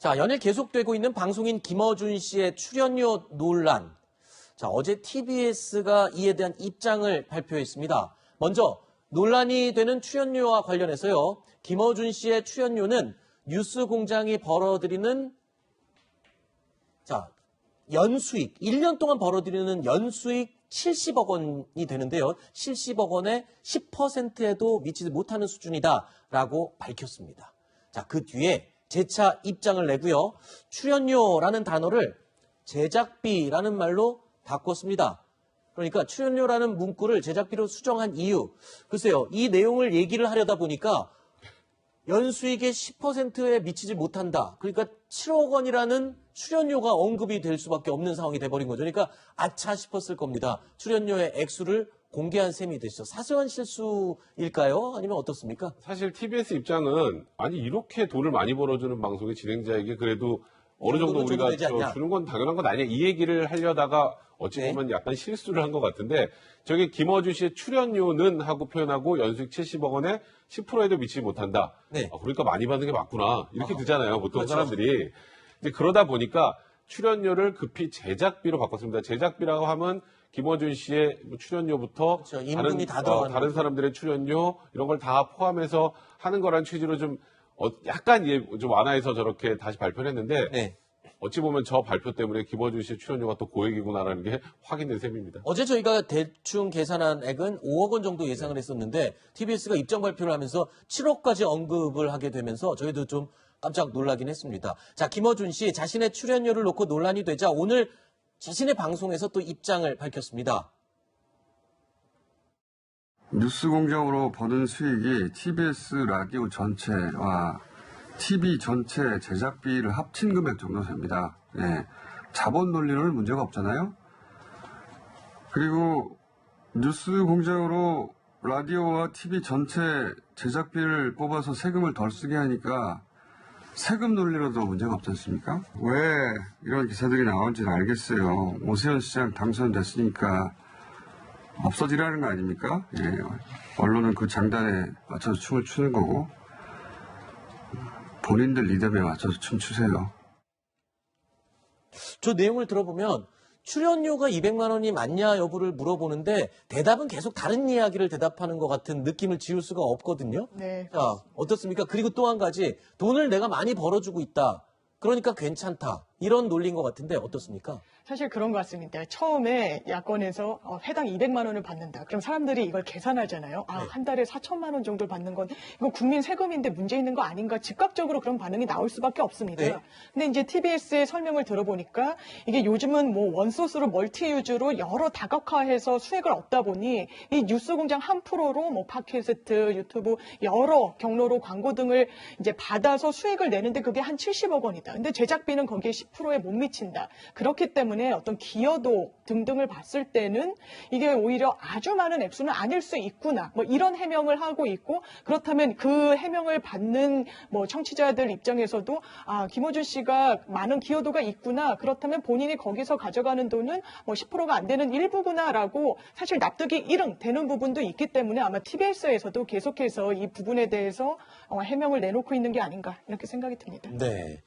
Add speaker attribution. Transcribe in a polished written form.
Speaker 1: 자, 연일 계속되고 있는 방송인 김어준 씨의 출연료 논란. 자, 어제 TBS가 이에 대한 입장을 발표했습니다. 먼저 논란이 되는 출연료와 관련해서요. 김어준 씨의 출연료는 뉴스공장이 벌어들이는 연수익, 1년 동안 벌어들이는 연수익 70억 원이 되는데요. 70억 원의 10%에도 미치지 못하는 수준이다라고 밝혔습니다. 자, 그 뒤에 재차 입장을 내고요. 출연료라는 단어를 제작비라는 말로 바꿨습니다. 그러니까 출연료라는 문구를 제작비로 수정한 이유. 글쎄요, 이 내용을 얘기를 하려다 보니까 연수익의 10%에 미치지 못한다. 그러니까 7억 원이라는 출연료가 언급이 될 수밖에 없는 상황이 돼버린 거죠. 그러니까 아차 싶었을 겁니다. 출연료의 액수를 공개한 셈이 되시죠. 사소한 실수일까요? 아니면 어떻습니까?
Speaker 2: 사실 TBS 입장은 아니 이렇게 돈을 많이 벌어주는 방송의 진행자에게 그래도 어느 정도 우리가 주는 건 당연한 건 아니야. 이 얘기를 하려다가 어찌 보면 약간 실수를 한 것 같은데 저게 김어준 씨의 출연료는 하고 표현하고 연수익 70억 원에 10%에도 미치지 못한다.
Speaker 1: 네.
Speaker 2: 그러니까 많이 받는 게 맞구나. 이렇게 듣잖아요. 보통
Speaker 1: 그렇죠.
Speaker 2: 사람들이. 이제 그러다 보니까 출연료를 급히 제작비로 바꿨습니다. 제작비라고 하면 김어준 씨의 출연료부터
Speaker 1: 그렇죠. 임금이 다 들어가는
Speaker 2: 다른
Speaker 1: 거죠.
Speaker 2: 사람들의 출연료 이런 걸 다 포함해서 하는 거란 취지로 좀 약간 좀 완화해서 저렇게 다시 발표를 했는데
Speaker 1: 네.
Speaker 2: 어찌 보면 저 발표 때문에 김어준 씨의 출연료가 또 고액이구나라는 게 확인된 셈입니다.
Speaker 1: 어제 저희가 대충 계산한 액은 5억 원 정도 예상을 했었는데 TBS가 입장 발표를 하면서 7억까지 언급을 하게 되면서 저희도 좀 깜짝 놀라긴 했습니다. 자, 김어준 씨 자신의 출연료를 놓고 논란이 되자 오늘 자신의 방송에서 또 입장을 밝혔습니다.
Speaker 3: 뉴스공장으로 버는 수익이 TBS 라디오 전체와 TV 전체 제작비를 합친 금액 정도 됩니다. 예. 자본 논리는 문제가 없잖아요. 그리고 뉴스공장으로 라디오와 TV 전체 제작비를 뽑아서 세금을 덜 쓰게 하니까 세금 논리로도 문제가 없지 않습니까? 왜 이런 기사들이 나오는지는 알겠어요. 오세훈 시장 당선됐으니까 없어지라는 거 아닙니까? 예. 언론은 그 장단에 맞춰서 춤을 추는 거고 본인들 리듬에 맞춰서 춤추세요.
Speaker 1: 저 내용을 들어보면 출연료가 200만 원이 맞냐 여부를 물어보는데 대답은 계속 다른 이야기를 대답하는 것 같은 느낌을 지울 수가 없거든요.
Speaker 4: 네.
Speaker 1: 자, 어떻습니까? 그리고 또 한 가지 돈을 내가 많이 벌어주고 있다. 그러니까 괜찮다. 이런 논리인 것 같은데 어떻습니까?
Speaker 4: 사실 그런 것 같습니다. 처음에 야권에서 해당 200만 원을 받는다. 그럼 사람들이 이걸 계산하잖아요.
Speaker 1: 네.
Speaker 4: 한 달에 4천만 원 정도 받는 건 이거 국민 세금인데 문제 있는 거 아닌가 즉각적으로 그런 반응이 나올 수밖에 없습니다.
Speaker 1: 네.
Speaker 4: 근데 이제 TBS의 설명을 들어보니까 이게 요즘은 뭐 원소스로 멀티유즈로 여러 다각화해서 수익을 얻다 보니 이 뉴스공장 한 프로로 뭐 팟캐스트, 유튜브 여러 경로로 광고 등을 이제 받아서 수익을 내는데 그게 한 70억 원이다. 근데 제작비는 거기에 10%에 못 미친다. 그렇기 때문에 어떤 기여도 등등을 봤을 때는 이게 오히려 아주 많은 액수는 아닐 수 있구나. 뭐 이런 해명을 하고 있고 그렇다면 그 해명을 받는 뭐 청취자들 입장에서도 김어준 씨가 많은 기여도가 있구나. 그렇다면 본인이 거기서 가져가는 돈은 뭐 10%가 안 되는 일부구나라고 사실 납득이 일응 되는 부분도 있기 때문에 아마 TBS에서도 계속해서 이 부분에 대해서 해명을 내놓고 있는 게 아닌가 이렇게 생각이 듭니다.
Speaker 1: 네.